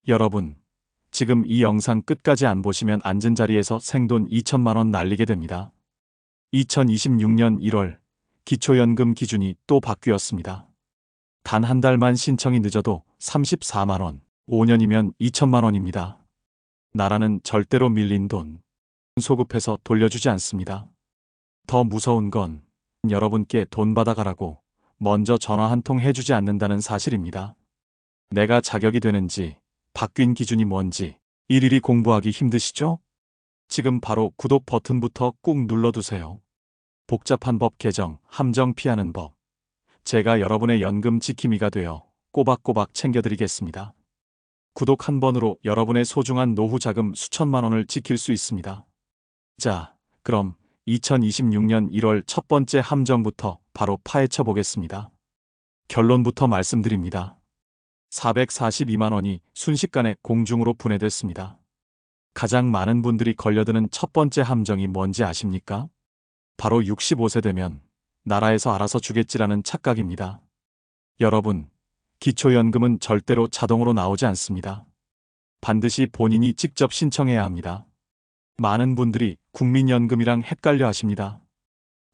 여러분, 지금 이 영상 끝까지 안 보시면 앉은 자리에서 생돈 2천만 원 날리게 됩니다. 2026년 1월 기초연금 기준이 또 바뀌었습니다. 단 한 달만 신청이 늦어도 34만 원, 5년이면 2천만 원입니다. 나라는 절대로 밀린 돈, 소급해서 돌려주지 않습니다. 더 무서운 건 여러분께 돈 받아가라고 먼저 전화 한 통 해주지 않는다는 사실입니다. 내가 자격이 되는지, 바뀐 기준이 뭔지 일일이 공부하기 힘드시죠? 지금 바로 구독 버튼부터 꾹 눌러두세요. 복잡한 법 개정, 함정 피하는 법. 제가 여러분의 연금 지킴이가 되어 꼬박꼬박 챙겨드리겠습니다. 구독 한 번으로 여러분의 소중한 노후 자금 수천만 원을 지킬 수 있습니다. 자, 그럼 2026년 1월 첫 번째 함정부터 바로 파헤쳐 보겠습니다. 결론부터 말씀드립니다. 442만 원이 순식간에 공중으로 분해됐습니다. 가장 많은 분들이 걸려드는 첫 번째 함정이 뭔지 아십니까? 바로 65세 되면 나라에서 알아서 주겠지라는 착각입니다. 여러분, 기초연금은 절대로 자동으로 나오지 않습니다. 반드시 본인이 직접 신청해야 합니다. 많은 분들이 국민연금이랑 헷갈려 하십니다.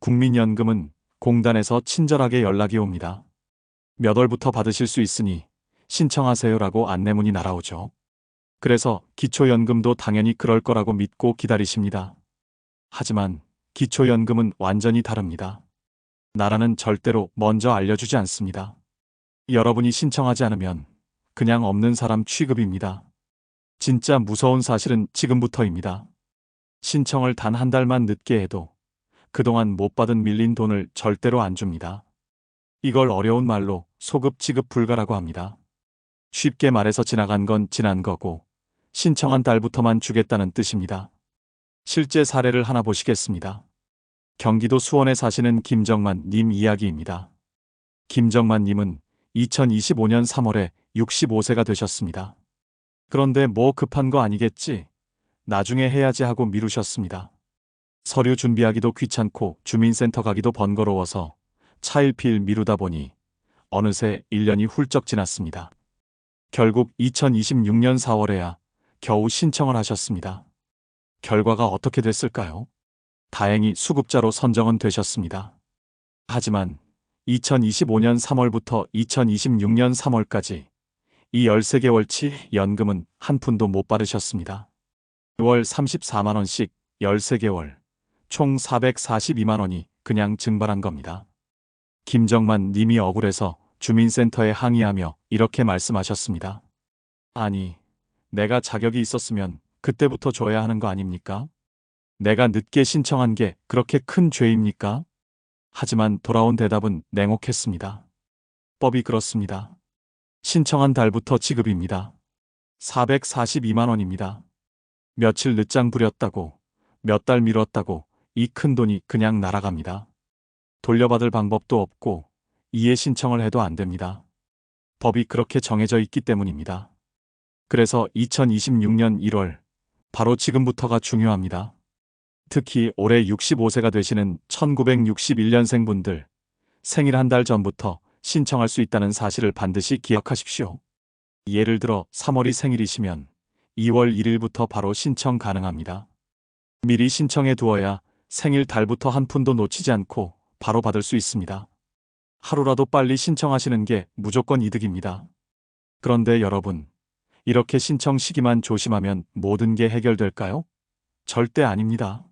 국민연금은 공단에서 친절하게 연락이 옵니다. 몇 월부터 받으실 수 있으니 신청하세요라고 안내문이 날아오죠. 그래서 기초연금도 당연히 그럴 거라고 믿고 기다리십니다. 하지만 기초연금은 완전히 다릅니다. 나라는 절대로 먼저 알려주지 않습니다. 여러분이 신청하지 않으면 그냥 없는 사람 취급입니다. 진짜 무서운 사실은 지금부터입니다. 신청을 단 한 달만 늦게 해도 그동안 못 받은 밀린 돈을 절대로 안 줍니다. 이걸 어려운 말로 소급 지급 불가라고 합니다. 쉽게 말해서 지나간 건 지난 거고 신청한 달부터만 주겠다는 뜻입니다. 실제 사례를 하나 보시겠습니다. 경기도 수원에 사시는 김정만 님 이야기입니다. 김정만 님은 2025년 3월에 65세가 되셨습니다. 그런데 뭐 급한 거 아니겠지? 나중에 해야지 하고 미루셨습니다. 서류 준비하기도 귀찮고 주민센터 가기도 번거로워서 차일피일 미루다 보니 어느새 1년이 훌쩍 지났습니다. 결국 2026년 4월에야 겨우 신청을 하셨습니다. 결과가 어떻게 됐을까요? 다행히 수급자로 선정은 되셨습니다. 하지만 2025년 3월부터 2026년 3월까지 이 13개월치 연금은 한 푼도 못 받으셨습니다. 월 34만 원씩 13개월, 총 442만 원이 그냥 증발한 겁니다. 김정만 님이 억울해서 주민센터에 항의하며 이렇게 말씀하셨습니다. 아니, 내가 자격이 있었으면 그때부터 줘야 하는 거 아닙니까? 내가 늦게 신청한 게 그렇게 큰 죄입니까? 하지만 돌아온 대답은 냉혹했습니다. 법이 그렇습니다. 신청한 달부터 지급입니다. 442만 원입니다. 며칠 늦장 부렸다고, 몇 달 미뤘다고 이 큰 돈이 그냥 날아갑니다. 돌려받을 방법도 없고 이해 신청을 해도 안 됩니다. 법이 그렇게 정해져 있기 때문입니다. 그래서 2026년 1월, 바로 지금부터가 중요합니다. 특히 올해 65세가 되시는 1961년생 분들, 생일 한 달 전부터 신청할 수 있다는 사실을 반드시 기억하십시오. 예를 들어 3월이 생일이시면 2월 1일부터 바로 신청 가능합니다. 미리 신청해 두어야 생일 달부터 한 푼도 놓치지 않고 바로 받을 수 있습니다. 하루라도 빨리 신청하시는 게 무조건 이득입니다. 그런데 여러분, 이렇게 신청 시기만 조심하면 모든 게 해결될까요? 절대 아닙니다.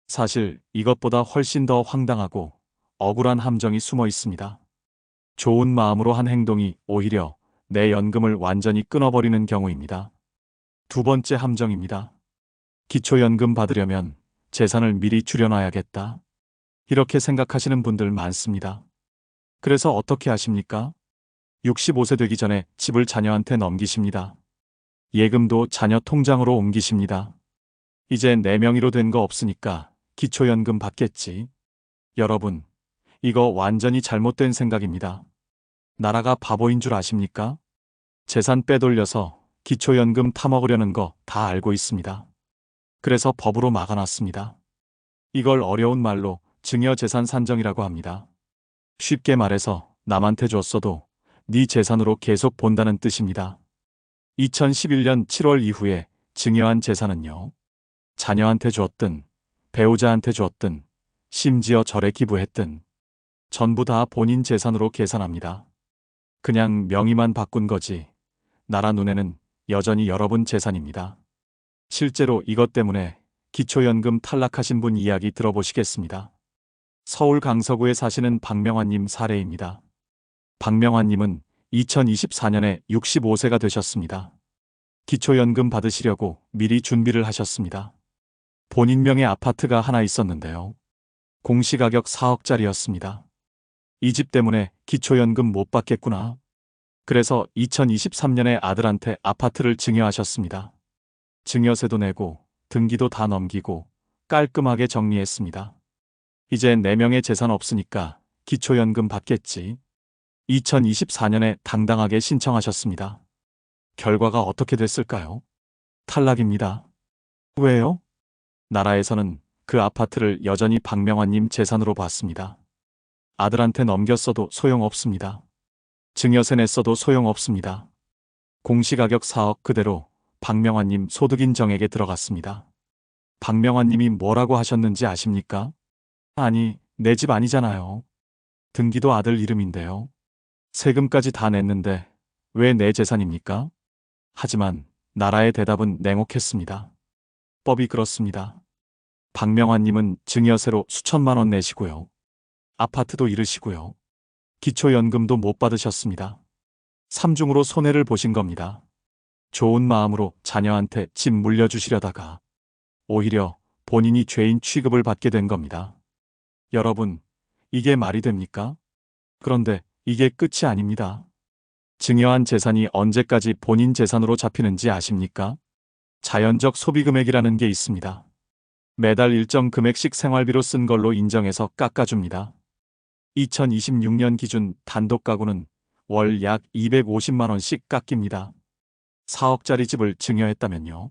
사실 이것보다 훨씬 더 황당하고 억울한 함정이 숨어 있습니다. 좋은 마음으로 한 행동이 오히려 내 연금을 완전히 끊어버리는 경우입니다. 두 번째 함정입니다. 기초연금 받으려면 재산을 미리 줄여놔야겠다. 이렇게 생각하시는 분들 많습니다. 그래서 어떻게 하십니까? 65세 되기 전에 집을 자녀한테 넘기십니다. 예금도 자녀 통장으로 옮기십니다. 이제 내 명의로 된 거 없으니까 기초연금 받겠지. 여러분, 이거 완전히 잘못된 생각입니다. 나라가 바보인 줄 아십니까? 재산 빼돌려서 기초연금 타먹으려는 거 다 알고 있습니다. 그래서 법으로 막아놨습니다. 이걸 어려운 말로 증여재산 산정이라고 합니다. 쉽게 말해서 남한테 줬어도 네 재산으로 계속 본다는 뜻입니다. 2011년 7월 이후에 증여한 재산은요. 자녀한테 주었든 배우자한테 주었든 심지어 절에 기부했든 전부 다 본인 재산으로 계산합니다. 그냥 명의만 바꾼 거지 나라 눈에는 여전히 여러분 재산입니다. 실제로 이것 때문에 기초연금 탈락하신 분 이야기 들어보시겠습니다. 서울 강서구에 사시는 박명환님 사례입니다. 박명환님은 2024년에 65세가 되셨습니다. 기초연금 받으시려고 미리 준비를 하셨습니다. 본인 명의 아파트가 하나 있었는데요. 공시가격 4억짜리였습니다. 이 집 때문에 기초연금 못 받겠구나. 그래서 2023년에 아들한테 아파트를 증여하셨습니다. 증여세도 내고 등기도 다 넘기고 깔끔하게 정리했습니다. 이제 4명의 재산 없으니까 기초연금 받겠지. 2024년에 당당하게 신청하셨습니다. 결과가 어떻게 됐을까요? 탈락입니다. 왜요? 나라에서는 그 아파트를 여전히 박명환님 재산으로 봤습니다. 아들한테 넘겼어도 소용없습니다. 증여세 냈어도 소용없습니다. 공시가격 4억 그대로 박명환님 소득인정액에 들어갔습니다. 박명환님이 뭐라고 하셨는지 아십니까? 아니, 내 집 아니잖아요. 등기도 아들 이름인데요. 세금까지 다 냈는데 왜 내 재산입니까? 하지만 나라의 대답은 냉혹했습니다. 법이 그렇습니다. 박명환님은 증여세로 수천만 원 내시고요. 아파트도 잃으시고요. 기초연금도 못 받으셨습니다. 삼중으로 손해를 보신 겁니다. 좋은 마음으로 자녀한테 집 물려주시려다가 오히려 본인이 죄인 취급을 받게 된 겁니다. 여러분, 이게 말이 됩니까? 그런데 이게 끝이 아닙니다. 증여한 재산이 언제까지 본인 재산으로 잡히는지 아십니까? 자연적 소비금액이라는 게 있습니다. 매달 일정 금액씩 생활비로 쓴 걸로 인정해서 깎아줍니다. 2026년 기준 단독 가구는 월 약 250만 원씩 깎입니다. 4억짜리 집을 증여했다면요.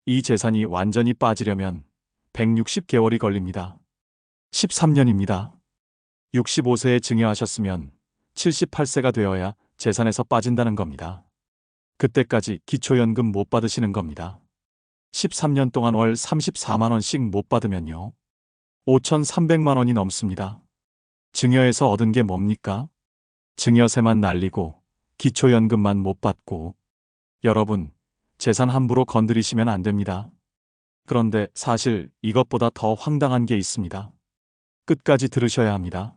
이 재산이 완전히 빠지려면 160개월이 걸립니다. 13년입니다. 65세에 증여하셨으면 78세가 되어야 재산에서 빠진다는 겁니다. 그때까지 기초연금 못 받으시는 겁니다. 13년 동안 월 34만 원씩 못 받으면요. 5,300만 원이 넘습니다. 증여해서 얻은 게 뭡니까? 증여세만 날리고 기초연금만 못 받고. 여러분, 재산 함부로 건드리시면 안 됩니다. 그런데 사실 이것보다 더 황당한 게 있습니다. 끝까지 들으셔야 합니다.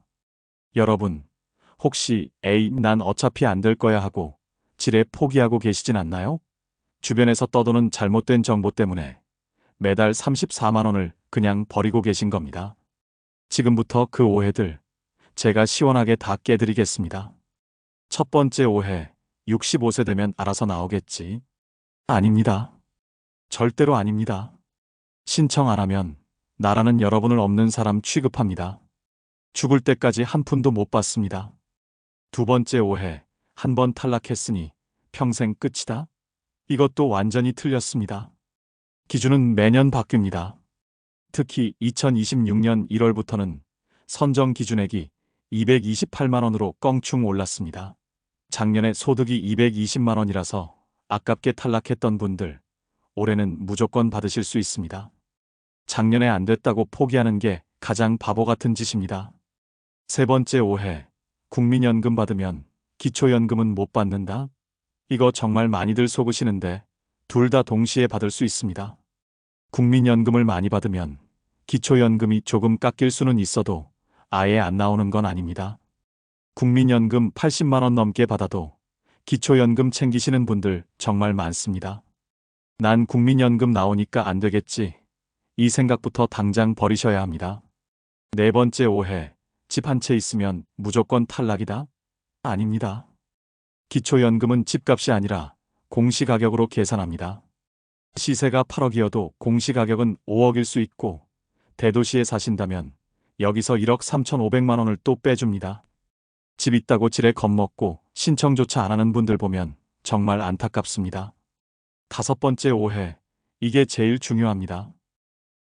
여러분, 혹시 에이, 난 어차피 안 될 거야 하고 지레 포기하고 계시진 않나요? 주변에서 떠도는 잘못된 정보 때문에 매달 34만 원을 그냥 버리고 계신 겁니다. 지금부터 그 오해들 제가 시원하게 다 깨드리겠습니다. 첫 번째 오해, 65세 되면 알아서 나오겠지. 아닙니다. 절대로 아닙니다. 신청 안 하면 나라는 여러분을 없는 사람 취급합니다. 죽을 때까지 한 푼도 못 받습니다. 두 번째 오해, 한 번 탈락했으니 평생 끝이다? 이것도 완전히 틀렸습니다. 기준은 매년 바뀝니다. 특히 2026년 1월부터는 선정 기준액이 228만 원으로 껑충 올랐습니다. 작년에 소득이 220만 원이라서 아깝게 탈락했던 분들, 올해는 무조건 받으실 수 있습니다. 작년에 안 됐다고 포기하는 게 가장 바보 같은 짓입니다. 세 번째 오해, 국민연금 받으면 기초연금은 못 받는다? 이거 정말 많이들 속으시는데 둘 다 동시에 받을 수 있습니다. 국민연금을 많이 받으면 기초연금이 조금 깎일 수는 있어도 아예 안 나오는 건 아닙니다. 국민연금 80만 원 넘게 받아도 기초연금 챙기시는 분들 정말 많습니다. 난 국민연금 나오니까 안 되겠지. 이 생각부터 당장 버리셔야 합니다. 네 번째 오해, 집 한 채 있으면 무조건 탈락이다? 아닙니다. 기초연금은 집값이 아니라 공시가격으로 계산합니다. 시세가 8억이어도 공시가격은 5억일 수 있고 대도시에 사신다면 여기서 1억 3,500만 원을 또 빼줍니다. 집 있다고 지레 겁먹고 신청조차 안 하는 분들 보면 정말 안타깝습니다. 다섯 번째 오해, 이게 제일 중요합니다.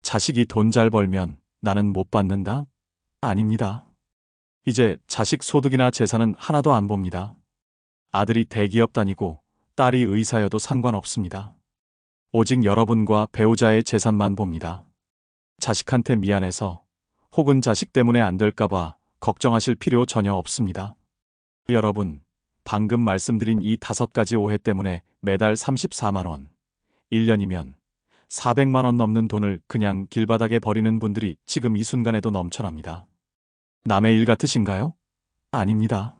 자식이 돈 잘 벌면 나는 못 받는다? 아닙니다. 이제 자식 소득이나 재산은 하나도 안 봅니다. 아들이 대기업 다니고 딸이 의사여도 상관없습니다. 오직 여러분과 배우자의 재산만 봅니다. 자식한테 미안해서 혹은 자식 때문에 안 될까봐 걱정하실 필요 전혀 없습니다. 여러분, 방금 말씀드린 이 5가지 오해 때문에 매달 34만 원, 1년이면 400만 원 넘는 돈을 그냥 길바닥에 버리는 분들이 지금 이 순간에도 넘쳐납니다. 남의 일 같으신가요? 아닙니다.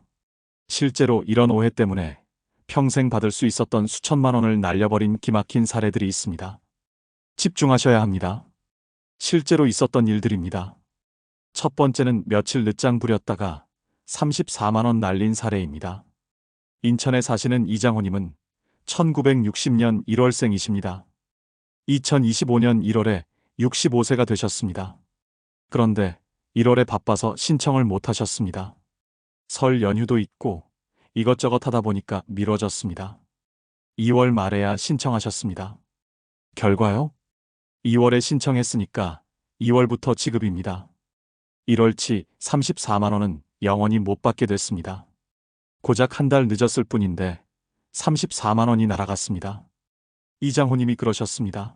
실제로 이런 오해 때문에 평생 받을 수 있었던 수천만 원을 날려버린 기막힌 사례들이 있습니다. 집중하셔야 합니다. 실제로 있었던 일들입니다. 첫 번째는 며칠 늦장 부렸다가 34만 원 날린 사례입니다. 인천에 사시는 이장호님은 1960년 1월생이십니다. 2025년 1월에 65세가 되셨습니다. 그런데 1월에 바빠서 신청을 못 하셨습니다. 설 연휴도 있고 이것저것 하다 보니까 미뤄졌습니다. 2월 말에야 신청하셨습니다. 결과요? 2월에 신청했으니까 2월부터 지급입니다. 1월치 34만 원은 영원히 못 받게 됐습니다. 고작 한 달 늦었을 뿐인데 34만 원이 날아갔습니다. 이장호님이 그러셨습니다.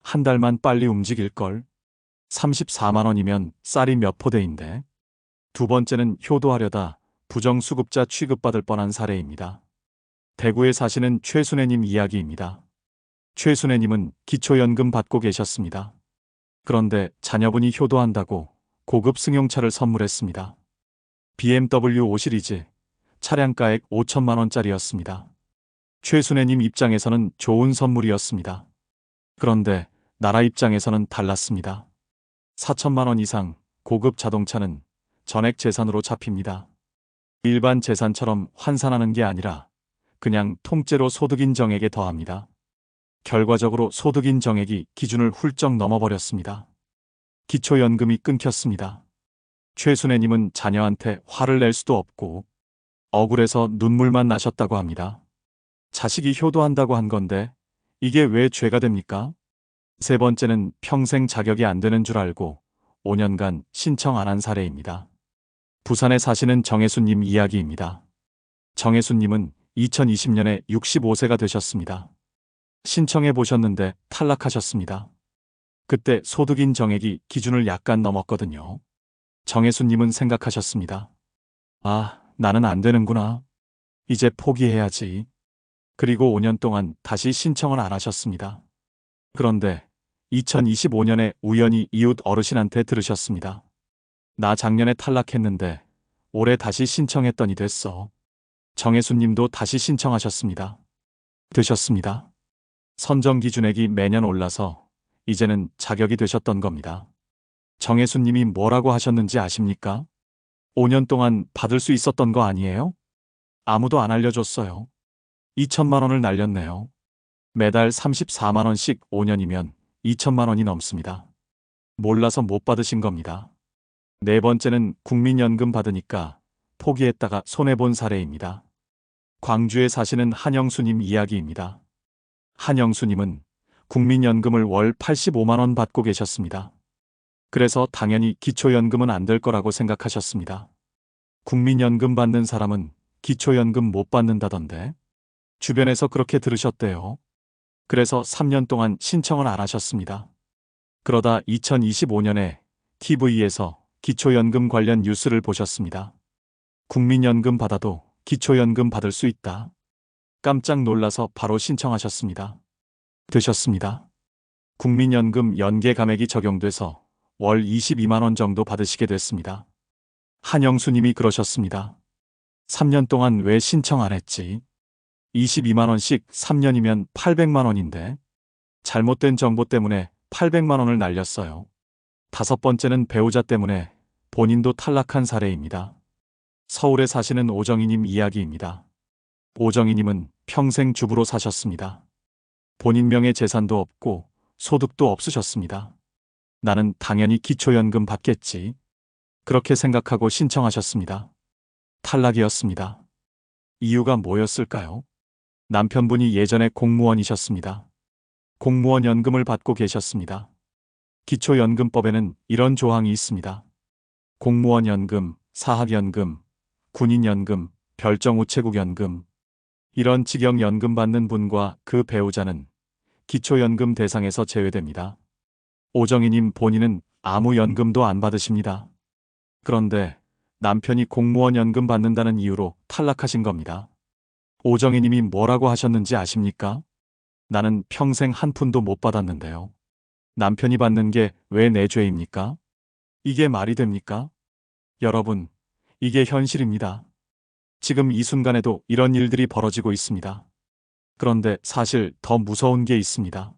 한 달만 빨리 움직일걸. 34만 원이면 쌀이 몇 포대인데. 두 번째는 효도하려다 부정수급자 취급받을 뻔한 사례입니다. 대구에 사시는 최순애님 이야기입니다. 최순애님은 기초연금 받고 계셨습니다. 그런데 자녀분이 효도한다고 고급 승용차를 선물했습니다. BMW 5 시리즈, 차량가액 5천만 원짜리였습니다. 최순애님 입장에서는 좋은 선물이었습니다. 그런데 나라 입장에서는 달랐습니다. 4천만 원 이상 고급 자동차는 전액 재산으로 잡힙니다. 일반 재산처럼 환산하는 게 아니라 그냥 통째로 소득인정액에 더합니다. 결과적으로 소득인정액이 기준을 훌쩍 넘어버렸습니다. 기초연금이 끊겼습니다. 최순애님은 자녀한테 화를 낼 수도 없고 억울해서 눈물만 나셨다고 합니다. 자식이 효도한다고 한 건데 이게 왜 죄가 됩니까? 세 번째는 평생 자격이 안 되는 줄 알고 5년간 신청 안 한 사례입니다. 부산에 사시는 정혜수님 이야기입니다. 정혜수님은 2020년에 65세가 되셨습니다. 신청해 보셨는데 탈락하셨습니다. 그때 소득인정액이 기준을 약간 넘었거든요. 정혜수님은 생각하셨습니다. 아, 나는 안 되는구나. 이제 포기해야지. 그리고 5년 동안 다시 신청을 안 하셨습니다. 그런데 2025년에 우연히 이웃 어르신한테 들으셨습니다. 나 작년에 탈락했는데 올해 다시 신청했더니 됐어. 정혜수님도 다시 신청하셨습니다. 되셨습니다. 선정 기준액이 매년 올라서 이제는 자격이 되셨던 겁니다. 정혜수님이 뭐라고 하셨는지 아십니까? 5년 동안 받을 수 있었던 거 아니에요? 아무도 안 알려줬어요. 2천만 원을 날렸네요. 매달 34만 원씩 5년이면 2천만 원이 넘습니다. 몰라서 못 받으신 겁니다. 네 번째는 국민연금 받으니까 포기했다가 손해본 사례입니다. 광주에 사시는 한영수님 이야기입니다. 한영수님은 국민연금을 월 85만 원 받고 계셨습니다. 그래서 당연히 기초연금은 안 될 거라고 생각하셨습니다. 국민연금 받는 사람은 기초연금 못 받는다던데 주변에서 그렇게 들으셨대요. 그래서 3년 동안 신청을 안 하셨습니다. 그러다 2025년에 TV에서 기초연금 관련 뉴스를 보셨습니다. 국민연금 받아도 기초연금 받을 수 있다. 깜짝 놀라서 바로 신청하셨습니다. 되셨습니다. 국민연금 연계 감액이 적용돼서 월 22만 원 정도 받으시게 됐습니다. 한영수님이 그러셨습니다. 3년 동안 왜 신청 안 했지? 22만 원씩 3년이면 800만 원인데 잘못된 정보 때문에 800만 원을 날렸어요. 다섯 번째는 배우자 때문에 본인도 탈락한 사례입니다. 서울에 사시는 오정희님 이야기입니다. 오정희님은 평생 주부로 사셨습니다. 본인 명의 재산도 없고 소득도 없으셨습니다. 나는 당연히 기초연금 받겠지. 그렇게 생각하고 신청하셨습니다. 탈락이었습니다. 이유가 뭐였을까요? 남편분이 예전에 공무원이셨습니다. 공무원 연금을 받고 계셨습니다. 기초연금법에는 이런 조항이 있습니다. 공무원 연금, 사학연금, 군인연금, 별정우체국연금, 이런 직영연금 받는 분과 그 배우자는 기초연금 대상에서 제외됩니다. 오정희님 본인은 아무 연금도 안 받으십니다. 그런데 남편이 공무원 연금 받는다는 이유로 탈락하신 겁니다. 오정희님이 뭐라고 하셨는지 아십니까? 나는 평생 한 푼도 못 받았는데요. 남편이 받는 게 왜 내 죄입니까? 이게 말이 됩니까? 여러분, 이게 현실입니다. 지금 이 순간에도 이런 일들이 벌어지고 있습니다. 그런데 사실 더 무서운 게 있습니다.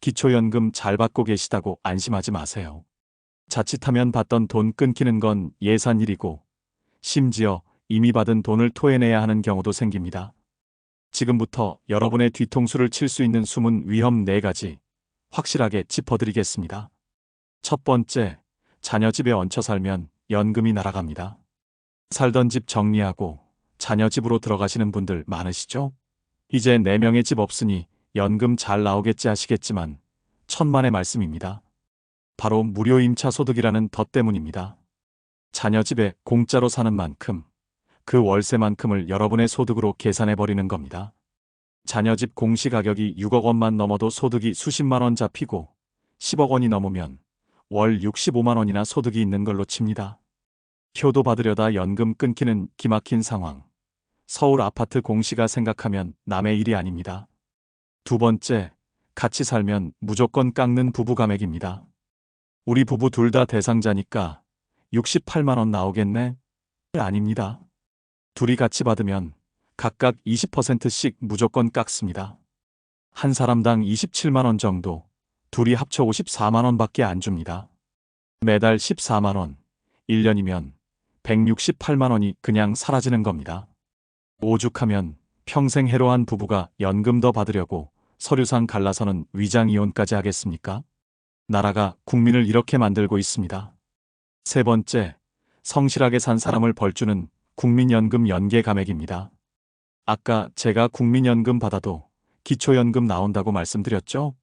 기초연금 잘 받고 계시다고 안심하지 마세요. 자칫하면 받던 돈 끊기는 건 예산일이고, 심지어 이미 받은 돈을 토해내야 하는 경우도 생깁니다. 지금부터 여러분의 뒤통수를 칠 수 있는 숨은 위험 4가지 확실하게 짚어드리겠습니다. 첫 번째, 자녀 집에 얹혀 살면 연금이 날아갑니다. 살던 집 정리하고 자녀 집으로 들어가시는 분들 많으시죠? 이제 4명의 집 없으니 연금 잘 나오겠지 하시겠지만 천만의 말씀입니다. 바로 무료 임차 소득이라는 덫 때문입니다. 자녀 집에 공짜로 사는 만큼 그 월세만큼을 여러분의 소득으로 계산해버리는 겁니다. 자녀 집 공시가격이 6억 원만 넘어도 소득이 수십만 원 잡히고 10억 원이 넘으면 월 65만 원이나 소득이 있는 걸로 칩니다. 효도 받으려다 연금 끊기는 기막힌 상황. 서울 아파트 공시가 생각하면 남의 일이 아닙니다. 두 번째, 같이 살면 무조건 깎는 부부 감액입니다. 우리 부부 둘 다 대상자니까 68만 원 나오겠네? 아닙니다. 둘이 같이 받으면 각각 20%씩 무조건 깎습니다. 한 사람당 27만 원 정도, 둘이 합쳐 54만 원밖에 안 줍니다. 매달 14만 원, 1년이면 168만 원이 그냥 사라지는 겁니다. 오죽하면 평생 해로한 부부가 연금 더 받으려고 서류상 갈라서는 위장이혼까지 하겠습니까? 나라가 국민을 이렇게 만들고 있습니다. 세 번째, 성실하게 산 사람을 벌주는 국민연금 연계 감액입니다. 아까 제가 국민연금 받아도 기초연금 나온다고 말씀드렸죠?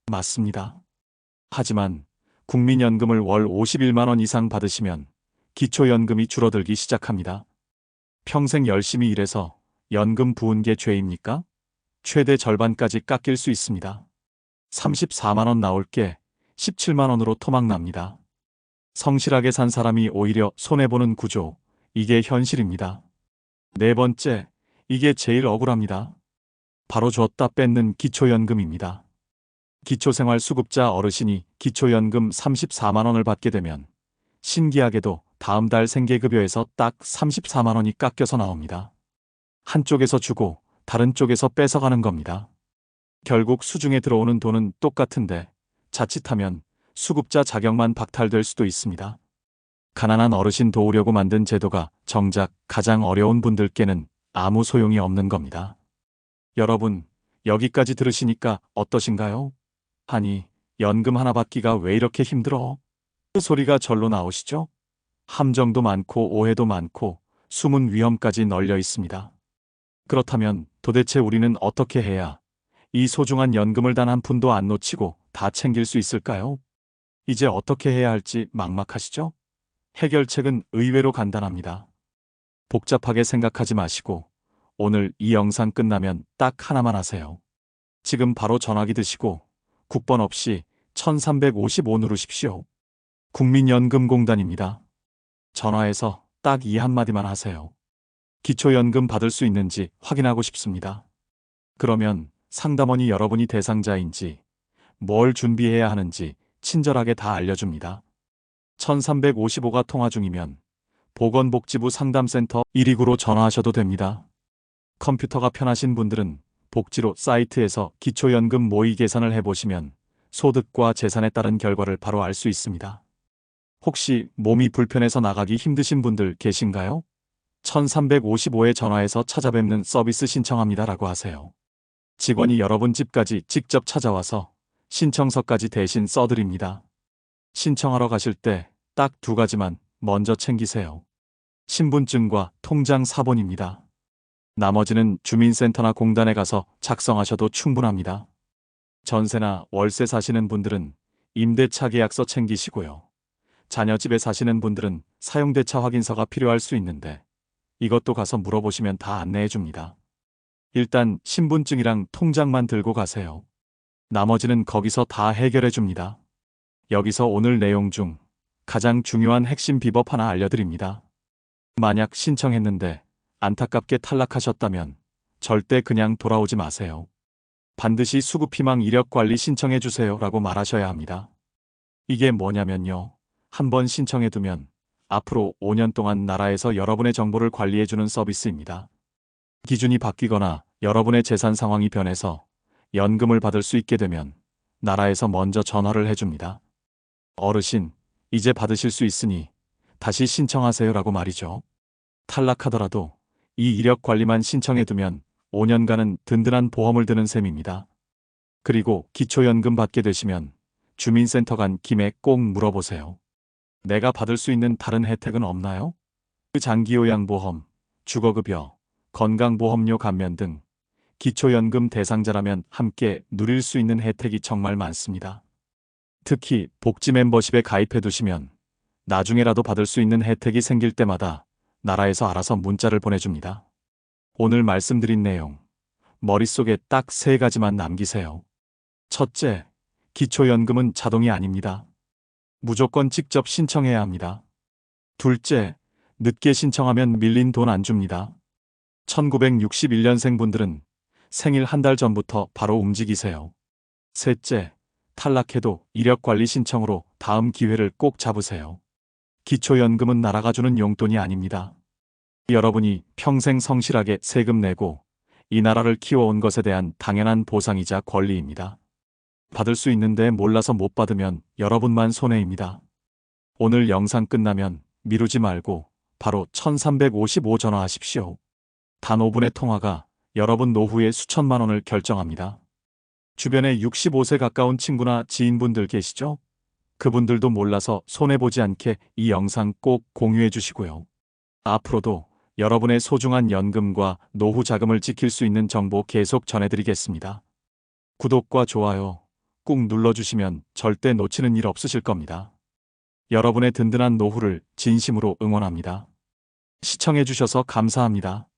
맞습니다. 하지만 국민연금을 월 51만 원 이상 받으시면 기초연금이 줄어들기 시작합니다. 평생 열심히 일해서 연금 부은 게 죄입니까? 최대 절반까지 깎일 수 있습니다. 34만 원 나올 게 17만 원으로 토막납니다. 성실하게 산 사람이 오히려 손해보는 구조, 이게 현실입니다. 네 번째, 이게 제일 억울합니다. 바로 줬다 뺏는 기초연금입니다. 기초생활수급자 어르신이 기초연금 34만 원을 받게 되면 신기하게도 다음 달 생계급여에서 딱 34만 원이 깎여서 나옵니다. 한쪽에서 주고 다른 쪽에서 뺏어가는 겁니다. 결국 수중에 들어오는 돈은 똑같은데 자칫하면 수급자 자격만 박탈될 수도 있습니다. 가난한 어르신 도우려고 만든 제도가 정작 가장 어려운 분들께는 아무 소용이 없는 겁니다. 여러분, 여기까지 들으시니까 어떠신가요? 아니, 연금 하나 받기가 왜 이렇게 힘들어? 그 소리가 절로 나오시죠? 함정도 많고 오해도 많고 숨은 위험까지 널려 있습니다. 그렇다면 도대체 우리는 어떻게 해야 이 소중한 연금을 단 한 푼도 안 놓치고 다 챙길 수 있을까요? 이제 어떻게 해야 할지 막막하시죠? 해결책은 의외로 간단합니다. 복잡하게 생각하지 마시고 오늘 이 영상 끝나면 딱 하나만 하세요. 지금 바로 전화기 드시고 국번 없이 1355 누르십시오. 국민연금공단입니다. 전화해서 딱 이 한마디만 하세요. 기초연금 받을 수 있는지 확인하고 싶습니다. 그러면 상담원이 여러분이 대상자인지 뭘 준비해야 하는지 친절하게 다 알려줍니다. 1355가 통화 중이면 보건복지부 상담센터 129로 전화하셔도 됩니다. 컴퓨터가 편하신 분들은 복지로 사이트에서 기초연금 모의 계산을 해보시면 소득과 재산에 따른 결과를 바로 알 수 있습니다. 혹시 몸이 불편해서 나가기 힘드신 분들 계신가요? 1355에 전화해서 찾아뵙는 서비스 신청합니다라고 하세요. 직원이 여러분 집까지 직접 찾아와서 신청서까지 대신 써드립니다. 신청하러 가실 때 딱 2가지만 먼저 챙기세요. 신분증과 통장 사본입니다. 나머지는 주민센터나 공단에 가서 작성하셔도 충분합니다. 전세나 월세 사시는 분들은 임대차 계약서 챙기시고요. 자녀 집에 사시는 분들은 사용대차 확인서가 필요할 수 있는데 이것도 가서 물어보시면 다 안내해 줍니다. 일단 신분증이랑 통장만 들고 가세요. 나머지는 거기서 다 해결해 줍니다. 여기서 오늘 내용 중 가장 중요한 핵심 비법 하나 알려드립니다. 만약 신청했는데 안타깝게 탈락하셨다면 절대 그냥 돌아오지 마세요. 반드시 수급희망 이력관리 신청해 주세요 라고 말하셔야 합니다. 이게 뭐냐면요. 한번 신청해두면 앞으로 5년 동안 나라에서 여러분의 정보를 관리해주는 서비스입니다. 기준이 바뀌거나 여러분의 재산 상황이 변해서 연금을 받을 수 있게 되면 나라에서 먼저 전화를 해줍니다. 어르신, 이제 받으실 수 있으니 다시 신청하세요 라고 말이죠. 탈락하더라도 이 이력 관리만 신청해두면 5년간은 든든한 보험을 드는 셈입니다. 그리고 기초연금 받게 되시면 주민센터 간 김에 꼭 물어보세요. 내가 받을 수 있는 다른 혜택은 없나요? 장기요양보험, 주거급여, 건강보험료 감면 등 기초연금 대상자라면 함께 누릴 수 있는 혜택이 정말 많습니다. 특히 복지 멤버십에 가입해 두시면 나중에라도 받을 수 있는 혜택이 생길 때마다 나라에서 알아서 문자를 보내줍니다. 오늘 말씀드린 내용, 머릿속에 딱 3가지만 남기세요. 첫째, 기초연금은 자동이 아닙니다. 무조건 직접 신청해야 합니다. 둘째, 늦게 신청하면 밀린 돈 안 줍니다. 1961년생 분들은 생일 한 달 전부터 바로 움직이세요. 셋째, 탈락해도 이력관리 신청으로 다음 기회를 꼭 잡으세요. 기초연금은 나라가 주는 용돈이 아닙니다. 여러분이 평생 성실하게 세금 내고 이 나라를 키워온 것에 대한 당연한 보상이자 권리입니다. 받을 수 있는데 몰라서 못 받으면 여러분만 손해입니다. 오늘 영상 끝나면 미루지 말고 바로 1355 전화하십시오. 단 5분의 통화가 여러분 노후의 수천만 원을 결정합니다. 주변에 65세 가까운 친구나 지인분들 계시죠? 그분들도 몰라서 손해보지 않게 이 영상 꼭 공유해 주시고요. 앞으로도 여러분의 소중한 연금과 노후 자금을 지킬 수 있는 정보 계속 전해드리겠습니다. 구독과 좋아요 꾹 눌러주시면 절대 놓치는 일 없으실 겁니다. 여러분의 든든한 노후를 진심으로 응원합니다. 시청해주셔서 감사합니다.